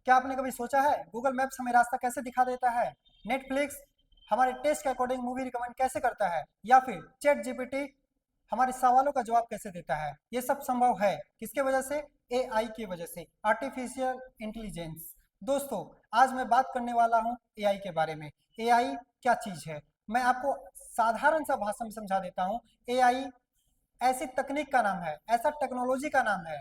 क्या आपने कभी सोचा है गूगल मैप्स हमें रास्ता कैसे दिखा देता है? नेटफ्लिक्स हमारे टेस्ट के अकॉर्डिंग मूवी रिकमेंड कैसे करता है? या फिर चैट जीपीटी हमारे सवालों का जवाब कैसे देता है? ये सब संभव है किसके वजह से? एआई की वजह से, आर्टिफिशियल इंटेलिजेंस। दोस्तों, आज मैं बात करने वाला हूँ एआई के बारे में। एआई क्या चीज़ है, मैं आपको साधारण सा भाषा में समझा देता हूँ। एआई ऐसी तकनीक का नाम है, ऐसा टेक्नोलॉजी का नाम है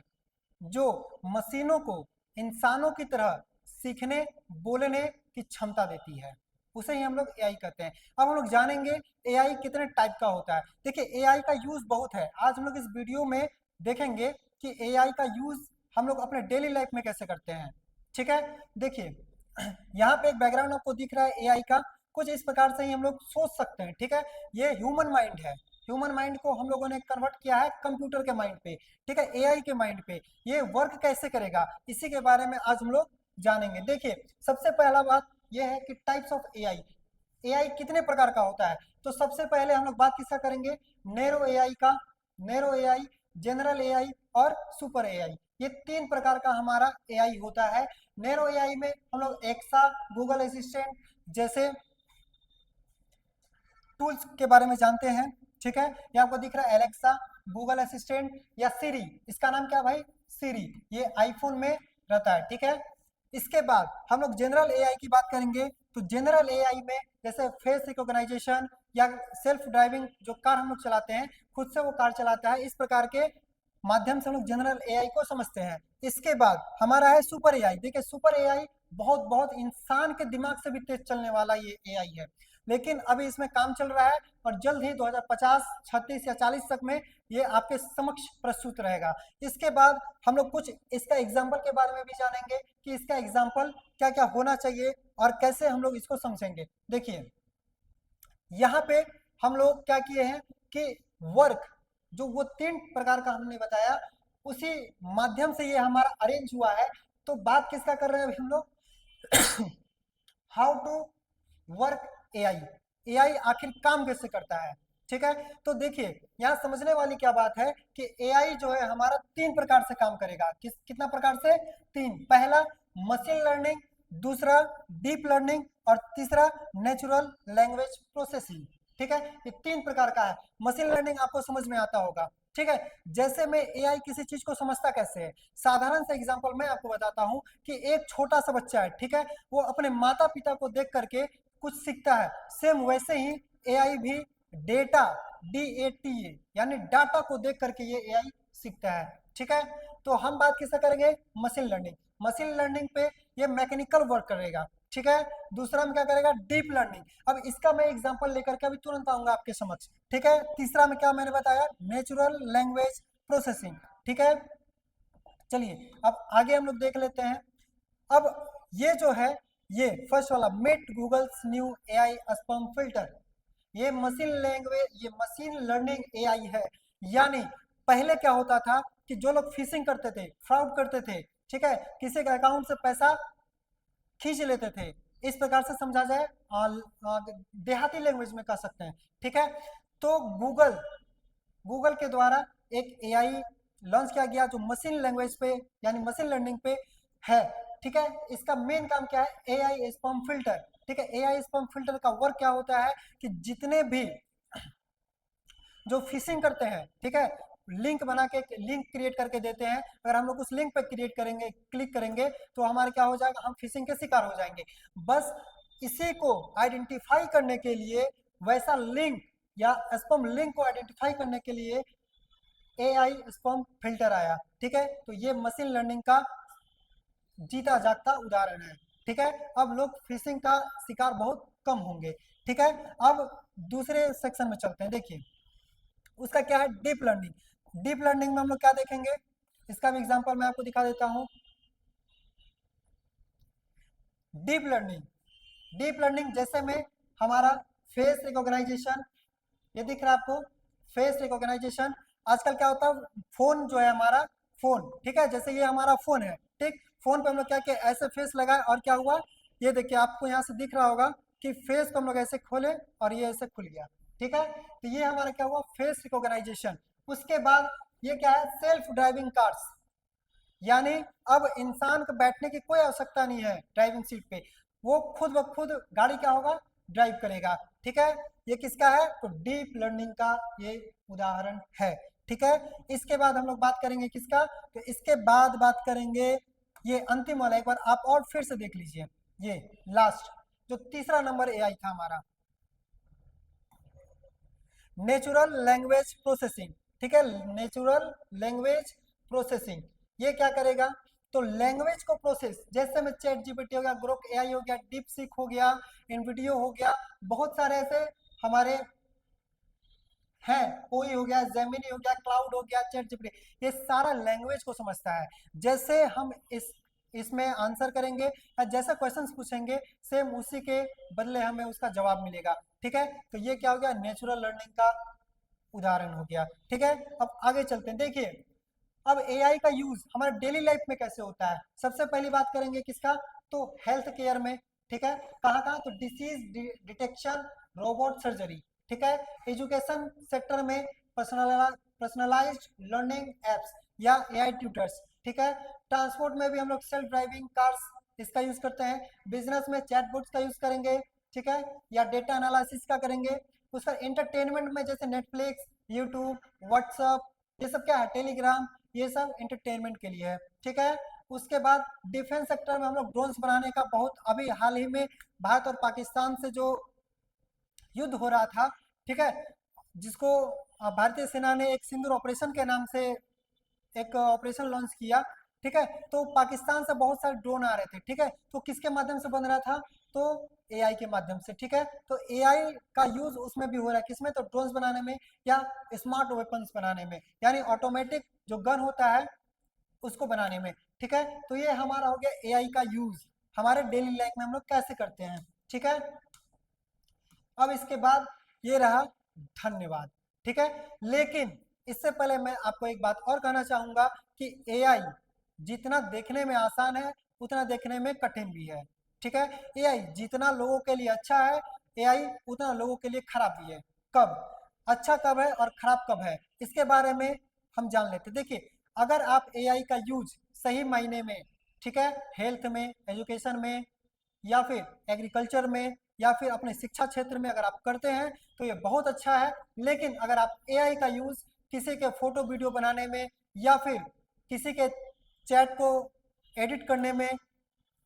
जो मशीनों को इंसानों की तरह सीखने बोलने की क्षमता देती है। उसे ही हम लोग एआई कहते हैं। अब हम लोग जानेंगे एआई कितने टाइप का होता है। देखिए, एआई का यूज बहुत है। आज हम लोग इस वीडियो में देखेंगे कि एआई का यूज हम लोग अपने डेली लाइफ में कैसे करते हैं। ठीक है, देखिए यहाँ पे एक बैकग्राउंड आपको दिख रहा है एआई का। कुछ इस प्रकार से ही हम लोग सोच सकते हैं। ठीक है, ये ह्यूमन माइंड है। ह्यूमन माइंड को हम लोगों ने कन्वर्ट किया है कंप्यूटर के माइंड पे। ठीक है, एआई के माइंड पे ये वर्क कैसे करेगा, इसी के बारे में आज हम लोग जानेंगे। देखिए, सबसे पहला बात ये है कि टाइप्स ऑफ एआई। एआई कितने प्रकार का होता है? तो सबसे पहले हम लोग बात किसका करेंगे? नैरो एआई का। नैरो एआई, जनरल एआई और सुपर एआई, ये तीन प्रकार का हमारा एआई होता है। नैरो एआई में हम लोग एक्सा, गूगल असिस्टेंट जैसे टूल्स के बारे में जानते हैं। ठीक है, ये आपको दिख रहा है एलेक्सा, गूगल असिस्टेंट या सीरी। इसका नाम क्या भाई? सीरी। ये आईफोन में रहता है। ठीक है, इसके बाद हम लोग जनरल एआई की बात करेंगे। तो जनरल एआई में जैसे फेस रिकॉग्नाइजेशन या सेल्फ ड्राइविंग, जो कार हम लोग चलाते हैं, खुद से वो कार चलाता है, इस प्रकार के माध्यम से हम लोग जनरल एआई को समझते हैं। इसके बाद हमारा है सुपर एआई। देखिए, सुपर एआई बहुत बहुत इंसान के दिमाग से भी तेज चलने वाला ये एआई है। लेकिन अभी इसमें काम चल रहा है और जल्द ही 2050, 36 या 40 तक में ये आपके समक्ष प्रस्तुत रहेगा। इसके बाद हम लोग कुछ इसका एग्जाम्पल के बारे में भी जानेंगे कि इसका एग्जाम्पल क्या क्या होना चाहिए और कैसे हम लोग इसको समझेंगे। देखिए, यहाँ पे हम लोग क्या किए हैं कि वर्क, जो वो तीन प्रकार का हमने बताया, उसी माध्यम से ये हमारा अरेंज हुआ है। तो बात किसका कर रहे हैं अभी हम लोग? How to work AI. AI आखिर काम कैसे करता है? ठीक है, तो देखिए, यहाँ समझने वाली क्या बात है कि एआई जो है हमारा तीन प्रकार से काम करेगा। कितना प्रकार से? तीन। पहला मशीन लर्निंग, दूसरा डीप लर्निंग और तीसरा नेचुरल लैंग्वेज प्रोसेसिंग। ठीक है, ये तीन प्रकार का है। मशीन लर्निंग आपको समझ में आता होगा। ठीक है, जैसे में एआई किसी चीज को समझता कैसे है, साधारण सा एग्जांपल मैं आपको बताता हूँ कि एक छोटा सा बच्चा है। ठीक है, वो अपने माता पिता को देख करके कुछ सीखता है। सेम वैसे ही एआई भी डेटा, DATA यानी डाटा को देख करके ये एआई सीखता है। ठीक है, तो हम बात किससे करेंगे? Machine learning. मशीन लर्निंग पे ये मैकेनिकल वर्क करेगा। ठीक है, दूसरा में क्या करेगा? Deep learning. अब इसका मैं एग्जांपल लेकर के अभी तुरंत आऊंगा आपके समक्ष। ठीक है, तीसरा में क्या मैंने बताया? Natural language processing. ठीक है, चलिए अब आगे हम लोग देख लेते हैं। अब ये जो है, ये फर्स्ट वाला meet Google's new AI spam filter, ये मशीन लैंग्वेज, ये मशीन लर्निंग एआई है। यानी पहले क्या होता था कि जो लोग फिशिंग करते थे, फ्रॉड करते थे, ठीक है, किसी के अकाउंट से पैसा खींच लेते थे, इस प्रकार से समझा जाए, देहाती लैंग्वेज में कह सकते हैं। ठीक है, तो गूगल गूगल के द्वारा एक एआई लॉन्च किया गया जो मशीन लैंग्वेज पे यानी मशीन लर्निंग पे है। ठीक है, इसका मेन काम क्या है? AI spam filter. ठीक है, एआई स्पैम फिल्टर का वर्क क्या होता है कि जितने भी जो फिशिंग करते हैं, ठीक है, लिंक बना के लिंक क्रिएट करके देते हैं, अगर हम लोग उस लिंक पे क्रिएट करेंगे, क्लिक करेंगे, तो हमारे क्या हो जाएगा? हम फिशिंग के शिकार हो जाएंगे। बस इसी को आइडेंटिफाई करने के लिए, वैसा लिंक या स्पैम लिंक को आइडेंटिफाई करने के लिए एआई स्पैम फिल्टर आया। ठीक है, तो ये मशीन लर्निंग का जीता जागता उदाहरण है। ठीक है, अब लोग फिशिंग का शिकार बहुत कम होंगे। ठीक है, अब दूसरे सेक्शन में चलते हैं। देखिए, उसका क्या है? Deep learning. डीप लर्निंग में हम लोग क्या देखेंगे? इसका भी एग्जांपल मैं आपको दिखा देता हूं। डीप लर्निंग, डीप लर्निंग जैसे में हमारा फेस रिकॉग्नाइजेशन, ये दिख रहा है आपको? Face recognization. आजकल क्या होता है, फोन जो है हमारा, फोन, ठीक है, जैसे ये हमारा फोन है, ठीक, फोन पे हम लोग क्या किया? ऐसे फेस लगाए और क्या हुआ? ये देखिए, आपको यहाँ से दिख रहा होगा कि फेस को हम लोग ऐसे खोले और ये ऐसे खुल गया। ठीक है, तो ये हमारा क्या हुआ? Face recognization. उसके बाद ये क्या है? Self driving cars. यानी अब इंसान को बैठने की कोई आवश्यकता नहीं है ड्राइविंग सीट पे, वो खुद ब खुद गाड़ी क्या होगा, ड्राइव करेगा। ठीक है, ये किसका है, तो डीप लर्निंग का ये उदाहरण है। ठीक है, इसके बाद हम लोग बात करेंगे किसका, तो इसके बाद बात करेंगे ये अंतिम वाला, एक बार आप और फिर से देख लीजिए, ये लास्ट जो तीसरा नंबर एआई था हमारा, नेचुरल लैंग्वेज प्रोसेसिंग। ठीक है, नेचुरल लैंग्वेज प्रोसेसिंग, ये क्या करेगा, तो लैंग्वेज को प्रोसेस, जैसे में चैट जीपीटी हो गया, ग्रोक एआई हो गया, डीप सीक हो गया, इनवीडियो हो गया, बहुत सारे ऐसे हमारे हैं, कोई हो गया, जेमिनी हो गया, क्लाउड हो गया, चैट जीपीटी, ये सारा लैंग्वेज को समझता है। जैसे हम इसमें आंसर करेंगे या जैसा क्वेश्चंस पूछेंगे, सेम उसी के बदले हमें उसका जवाब मिलेगा। ठीक है, तो ये क्या हो गया, नेचुरल लर्निंग का उदाहरण हो गया। ठीक है, अब आगे चलते हैं, देखिए अब एआई का यूज हमारे डेली लाइफ में कैसे होता है। सबसे पहली बात करेंगे किसका, तो हेल्थ केयर में। ठीक है, कहाँ कहाँ, तो डिसीज डिटेक्शन, रोबोट सर्जरी। ठीक है, एजुकेशन सेक्टर में पर्सनलाइज्ड लर्निंग एप्स या एआई ट्यूटर्स। ठीक है, ट्रांसपोर्ट में भी हम लोग सेल्फ ड्राइविंग कार्स इसका यूज करते हैं। बिजनेस में चैटबॉट्स का यूज करेंगे। ठीक है, या डेटा एनालिसिस का करेंगे। उसका एंटरटेनमेंट में जैसे नेटफ्लिक्स, यूट्यूब, व्हाट्सअप, ये सब क्या है, टेलीग्राम, ये सब एंटरटेनमेंट के लिए है। ठीक है, उसके बाद डिफेंस सेक्टर में हम लोग ड्रोन्स बनाने का, बहुत अभी हाल ही में भारत और पाकिस्तान से जो युद्ध हो रहा था, ठीक है, जिसको भारतीय सेना ने एक सिंदूर ऑपरेशन के नाम से एक ऑपरेशन लॉन्च किया। ठीक है, तो पाकिस्तान से बहुत सारे ड्रोन आ रहे थे। ठीक है, तो किसके माध्यम से बन रहा था, तो एआई के माध्यम से। ठीक है, तो एआई का यूज उसमें भी हो रहा है, किसमें, तो ड्रोन्स बनाने में या स्मार्ट वेपन्स बनाने में, यानी ऑटोमेटिक जो गन होता है उसको बनाने में। ठीक है, तो ये हमारा हो गया एआई का यूज हमारे डेली लाइफ में हम लोग कैसे करते हैं। ठीक है, अब इसके बाद ये रहा धन्यवाद। ठीक है, लेकिन इससे पहले मैं आपको एक बात और कहना चाहूंगा कि एआई जितना देखने में आसान है उतना देखने में कठिन भी है। ठीक है, एआई जितना लोगों के लिए अच्छा है, एआई उतना लोगों के लिए खराब भी है। कब, अच्छा कब है और खराब कब है, इसके बारे में हम जान लेते। देखिए, अगर आप एआई का यूज सही मायने में, ठीक है, हेल्थ में, एजुकेशन में, या फिर एग्रीकल्चर में, या फिर अपने शिक्षा क्षेत्र में अगर आप करते हैं तो ये बहुत अच्छा है। लेकिन अगर आप एआई का यूज किसी के फोटो वीडियो बनाने में, या फिर किसी के चैट को एडिट करने में,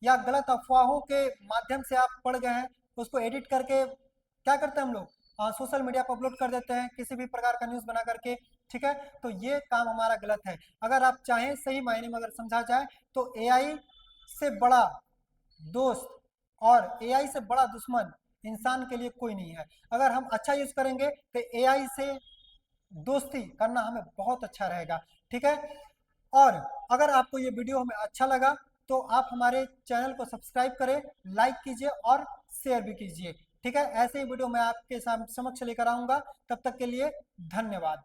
या गलत अफवाहों के माध्यम से आप पढ़ गए हैं, उसको एडिट करके क्या करते हैं हम लोग, सोशल मीडिया पर अपलोड कर देते हैं किसी भी प्रकार का न्यूज़ बना करके। ठीक है, तो ये काम हमारा गलत है। अगर आप चाहें सही मायने में अगर समझा जाए तो एआई से बड़ा दोस्त और एआई से बड़ा दुश्मन इंसान के लिए कोई नहीं है। अगर हम अच्छा यूज करेंगे तो एआई से दोस्ती करना हमें बहुत अच्छा रहेगा। ठीक है, और अगर आपको ये वीडियो हमें अच्छा लगा तो आप हमारे चैनल को सब्सक्राइब करें, लाइक कीजिए और शेयर भी कीजिए। ठीक है, ऐसे ही वीडियो मैं आपके समक्ष लेकर आऊंगा। तब तक के लिए धन्यवाद।